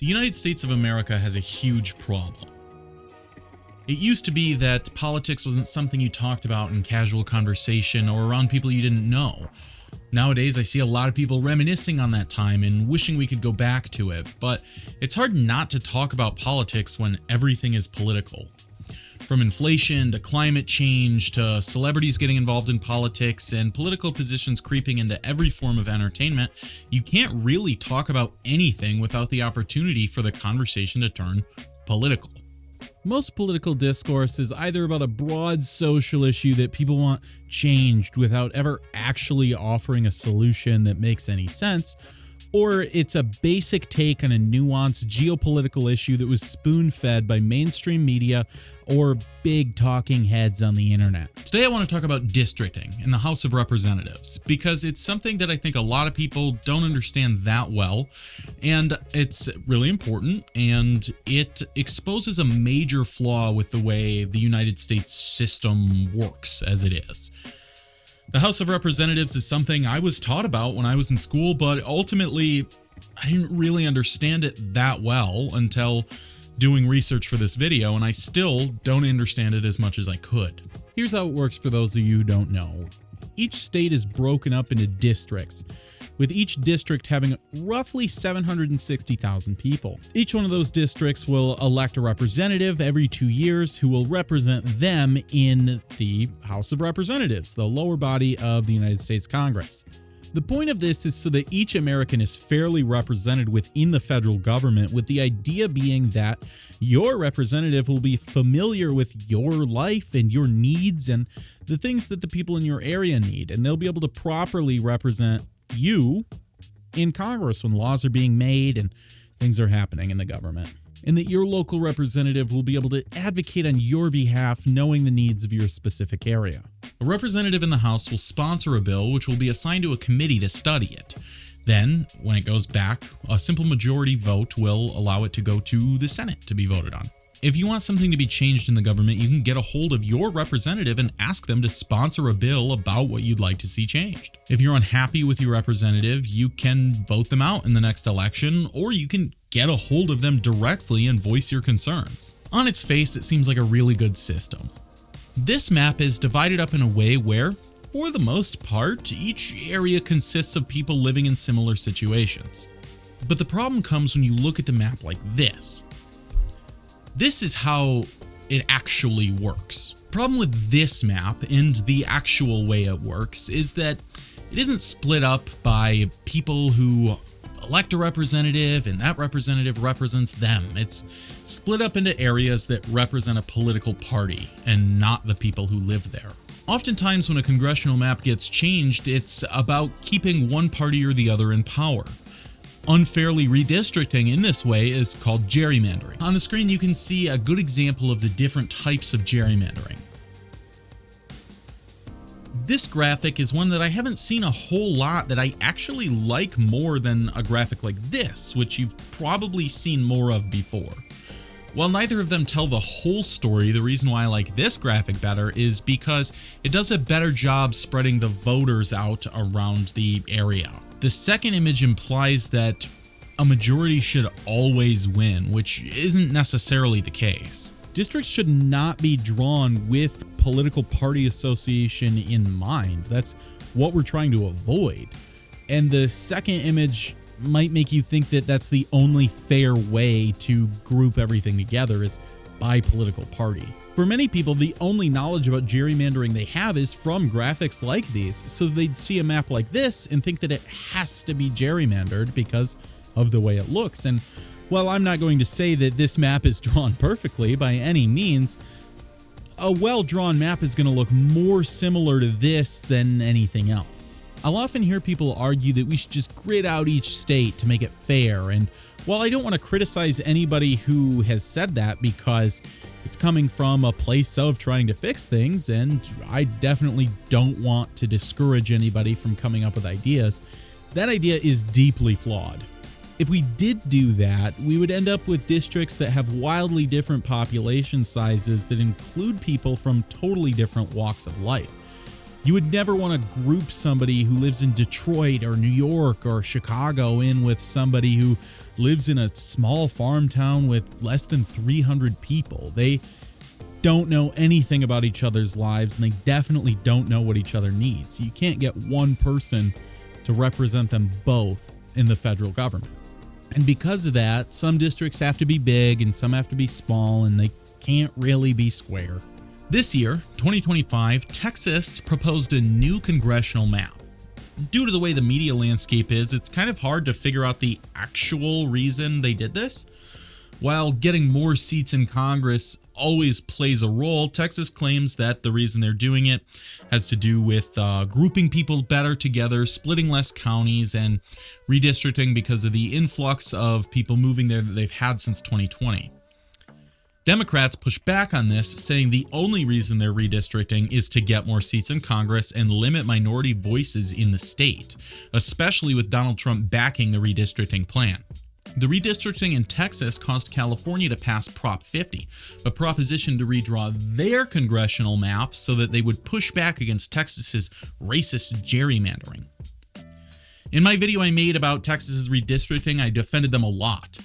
The United States of America has a huge problem. It used to be that politics wasn't something you talked about in casual conversation or around people you didn't know. Nowadays, I see a lot of people reminiscing on that time and wishing we could go back to it, but it's hard not to talk about politics when everything is political. From inflation to climate change to celebrities getting involved in politics and political positions creeping into every form of entertainment, you can't really talk about anything without the opportunity for the conversation to turn political. Most political discourse is either about a broad social issue that people want changed without ever actually offering a solution that makes any sense, or it's a basic take on a nuanced geopolitical issue that was spoon-fed by mainstream media or big talking heads on the internet. Today I want to talk about districting in the House of Representatives because it's something that I think a lot of people don't understand that well, and it's really important, and it exposes a major flaw with the way the United States system works as it is. The House of Representatives is something I was taught about when I was in school, but ultimately I didn't really understand it that well until doing research for this video, and I still don't understand it as much as I could. Here's how it works for those of you who don't know. Each state is broken up into districts, with each district having roughly 760,000 people. Each one of those districts will elect a representative every 2 years who will represent them in the House of Representatives, the lower body of the United States Congress. The point of this is so that each American is fairly represented within the federal government, with the idea being that your representative will be familiar with your life and your needs and the things that the people in your area need, and they'll be able to properly represent you in Congress when laws are being made and things are happening in the government, and that your local representative will be able to advocate on your behalf, knowing the needs of your specific area. A representative in the House will sponsor a bill which will be assigned to a committee to study it. Then, when it goes back, a simple majority vote will allow it to go to the Senate to be voted on. If you want something to be changed in the government, you can get a hold of your representative and ask them to sponsor a bill about what you'd like to see changed. If you're unhappy with your representative, you can vote them out in the next election, or you can get a hold of them directly and voice your concerns. On its face, it seems like a really good system. This map is divided up in a way where, for the most part, each area consists of people living in similar situations. But the problem comes when you look at the map like this. This is how it actually works. The problem with this map and the actual way it works is that it isn't split up by people who elect a representative and that representative represents them. It's split up into areas that represent a political party and not the people who live there. Oftentimes when a congressional map gets changed, it's about keeping one party or the other in power. Unfairly redistricting in this way is called gerrymandering. On the screen you can see a good example of the different types of gerrymandering. This graphic is one that I haven't seen a whole lot that I actually like more than a graphic like this, which you've probably seen more of before. While neither of them tell the whole story, the reason why I like this graphic better is because it does a better job spreading the voters out around the area. The second image implies that a majority should always win, which isn't necessarily the case. Districts should not be drawn with political party association in mind. That's what we're trying to avoid. And the second image might make you think that that's the only fair way to group everything together is by political party. For many people, the only knowledge about gerrymandering they have is from graphics like these, so they'd see a map like this and think that it has to be gerrymandered because of the way it looks. And while I'm not going to say that this map is drawn perfectly by any means, a well-drawn map is going to look more similar to this than anything else. I'll often hear people argue that we should just grid out each state to make it fair, and while I don't want to criticize anybody who has said that because it's coming from a place of trying to fix things, and I definitely don't want to discourage anybody from coming up with ideas, that idea is deeply flawed. If we did do that, we would end up with districts that have wildly different population sizes that include people from totally different walks of life. You would never want to group somebody who lives in Detroit or New York or Chicago in with somebody who lives in a small farm town with less than 300 people. They don't know anything about each other's lives, and they definitely don't know what each other needs. You can't get one person to represent them both in the federal government. And because of that, some districts have to be big and some have to be small, and they can't really be square. This year, 2025, Texas proposed a new congressional map. Due to the way the media landscape is, it's kind of hard to figure out the actual reason they did this. While getting more seats in Congress always plays a role, Texas claims that the reason they're doing it has to do with grouping people better together, splitting less counties, and redistricting because of the influx of people moving there that they've had since 2020. Democrats push back on this, saying the only reason they're redistricting is to get more seats in Congress and limit minority voices in the state, especially with Donald Trump backing the redistricting plan. The redistricting in Texas caused California to pass Prop 50, a proposition to redraw their congressional maps so that they would push back against Texas's racist gerrymandering. In my video I made about Texas's redistricting, I defended them a lot.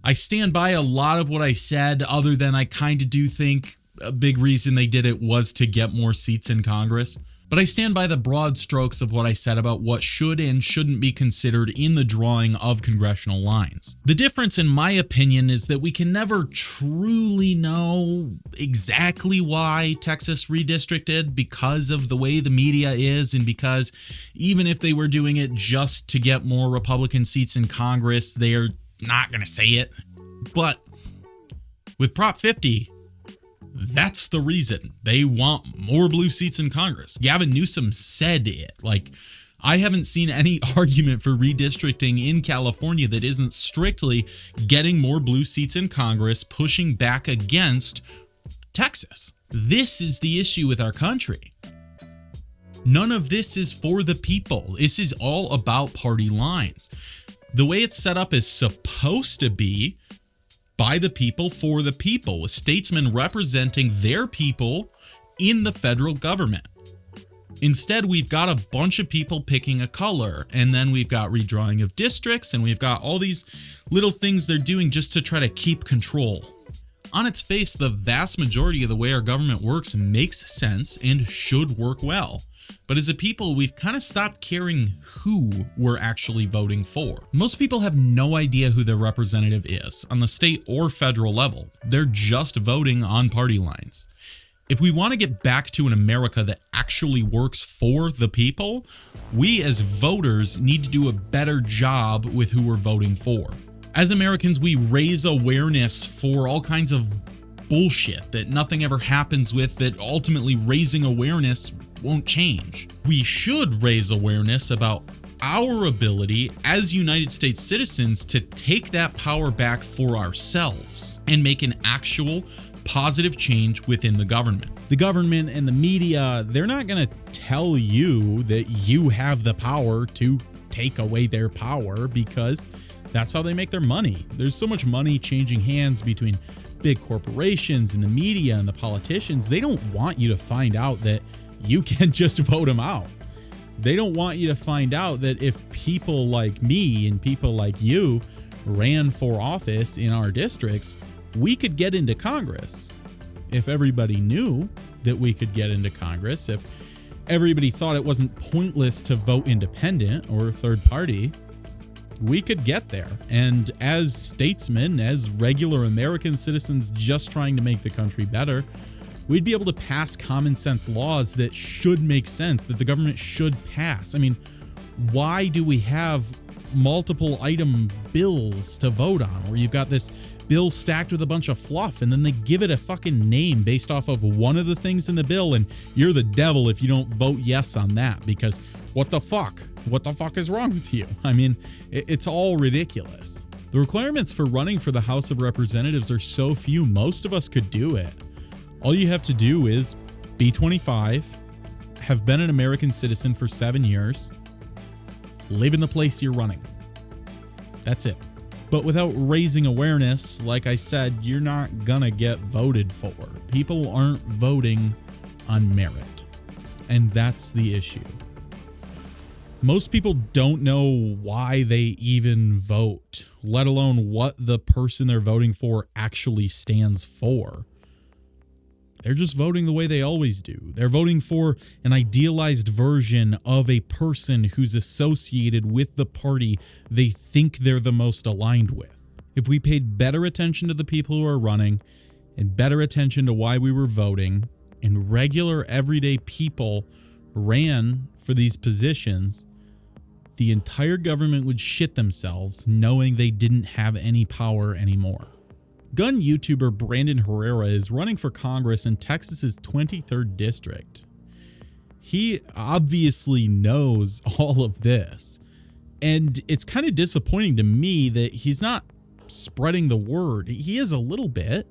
I stand by a lot of what I said, other than I kind of do think a big reason they did it was to get more seats in Congress. But I stand by the broad strokes of what I said about what should and shouldn't be considered in the drawing of congressional lines. The difference, in my opinion, is that we can never truly know exactly why Texas redistricted because of the way the media is, and because even if they were doing it just to get more Republican seats in Congress, they're not going to say it. But with Prop 50, that's the reason. They want more blue seats in Congress. Gavin Newsom said it. Like, I haven't seen any argument for redistricting in California that isn't strictly getting more blue seats in Congress, pushing back against Texas. This is the issue with our country. None of this is for the people. This is all about party lines. The way it's set up is supposed to be by the people for the people, with statesmen representing their people in the federal government. Instead, we've got a bunch of people picking a color, and then we've got redrawing of districts, and we've got all these little things they're doing just to try to keep control. On its face, the vast majority of the way our government works makes sense and should work well. But as a people, we've kind of stopped caring who we're actually voting for. Most people have no idea who their representative is on the state or federal level. They're just voting on party lines. If we want to get back to an America that actually works for the people, we as voters need to do a better job with who we're voting for. As Americans, we raise awareness for all kinds of bullshit that nothing ever happens with, that ultimately raising awareness won't change. We should raise awareness about our ability as United States citizens to take that power back for ourselves and make an actual positive change within the government. The government and the media, they're not going to tell you that you have the power to take away their power, because that's how they make their money. There's so much money changing hands between big corporations and the media and the politicians. They don't want you to find out that you can just vote them out. They don't want you to find out that if people like me and people like you ran for office in our districts, we could get into Congress. If everybody knew that we could get into Congress, if everybody thought it wasn't pointless to vote independent or third party, we could get there. And as statesmen, as regular American citizens just trying to make the country better, we'd be able to pass common sense laws that should make sense, that the government should pass. I mean, why do we have multiple item bills to vote on, where you've got this bill stacked with a bunch of fluff, and then they give it a fucking name based off of one of the things in the bill, and you're the devil if you don't vote yes on that, because what the fuck? What the fuck is wrong with you? I mean, it's all ridiculous. The requirements for running for the House of Representatives are so few, most of us could do it. All you have to do is be 25, have been an American citizen for 7 years, live in the place you're running. That's it. But without raising awareness, like I said, you're not gonna get voted for. People aren't voting on merit. And that's the issue. Most people don't know why they even vote, let alone what the person they're voting for actually stands for. They're just voting the way they always do. They're voting for an idealized version of a person who's associated with the party they think they're the most aligned with. If we paid better attention to the people who are running and better attention to why we were voting, and regular everyday people ran for these positions, the entire government would shit themselves knowing they didn't have any power anymore. Gun YouTuber Brandon Herrera is running for Congress in Texas's 23rd district. He obviously knows all of this, and it's kind of disappointing to me that he's not spreading the word. He is a little bit.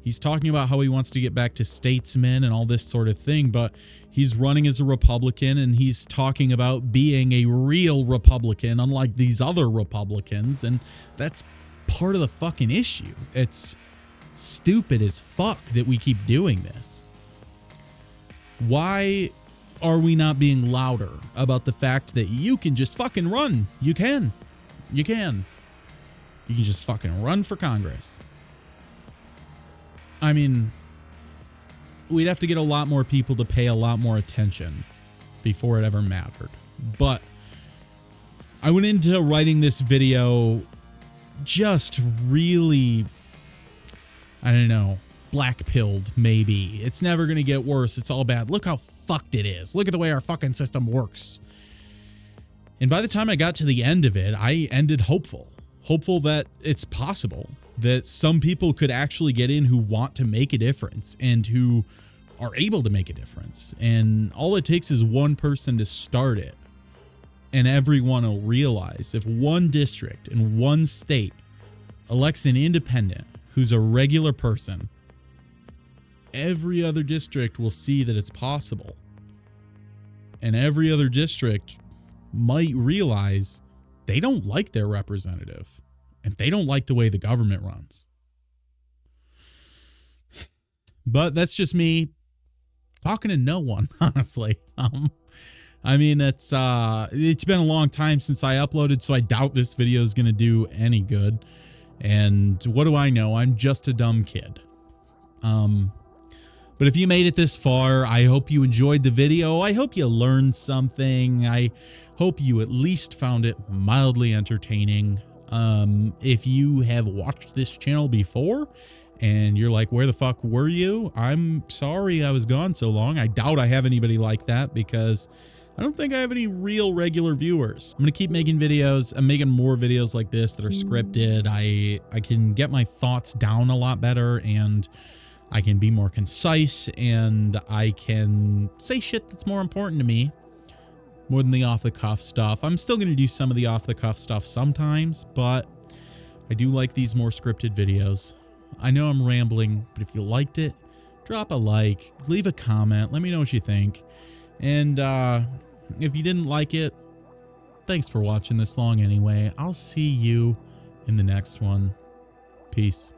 He's talking about how he wants to get back to statesmen and all this sort of thing, but he's running as a Republican and he's talking about being a real Republican, unlike these other Republicans, and that's part of the fucking issue. It's stupid as fuck that we keep doing this. Why are we not being louder about the fact that you can just fucking run? You can. You can just fucking run for Congress. I mean, we'd have to get a lot more people to pay a lot more attention before it ever mattered. But I went into writing this video just really, I don't know, black-pilled maybe. It's never going to get worse. It's all bad. Look how fucked it is. Look at the way our fucking system works. And by the time I got to the end of it, I ended hopeful. Hopeful that it's possible. That some people could actually get in who want to make a difference and who are able to make a difference. And all it takes is one person to start it. And everyone will realize if one district in one state elects an independent who's a regular person, every other district will see that it's possible. And every other district might realize they don't like their representative. And they don't like the way the government runs. But that's just me talking to no one, honestly. I mean, it's been a long time since I uploaded, so I doubt this video is going to do any good. And what do I know? I'm just a dumb kid. But if you made it this far, I hope you enjoyed the video. I hope you learned something. I hope you at least found it mildly entertaining. If you have watched this channel before and you're like, where the fuck were you? I'm sorry I was gone so long. I doubt I have anybody like that because I don't think I have any real regular viewers. I'm going to keep making videos. I'm making more videos like this that are scripted. I can get my thoughts down a lot better and I can be more concise and I can say shit that's more important to me. More than the off-the-cuff stuff. I'm still going to do some of the off-the-cuff stuff sometimes, but I do like these more scripted videos. I know I'm rambling, but if you liked it, drop a like, leave a comment, let me know what you think. And if you didn't like it, thanks for watching this long anyway. I'll see you in the next one. Peace.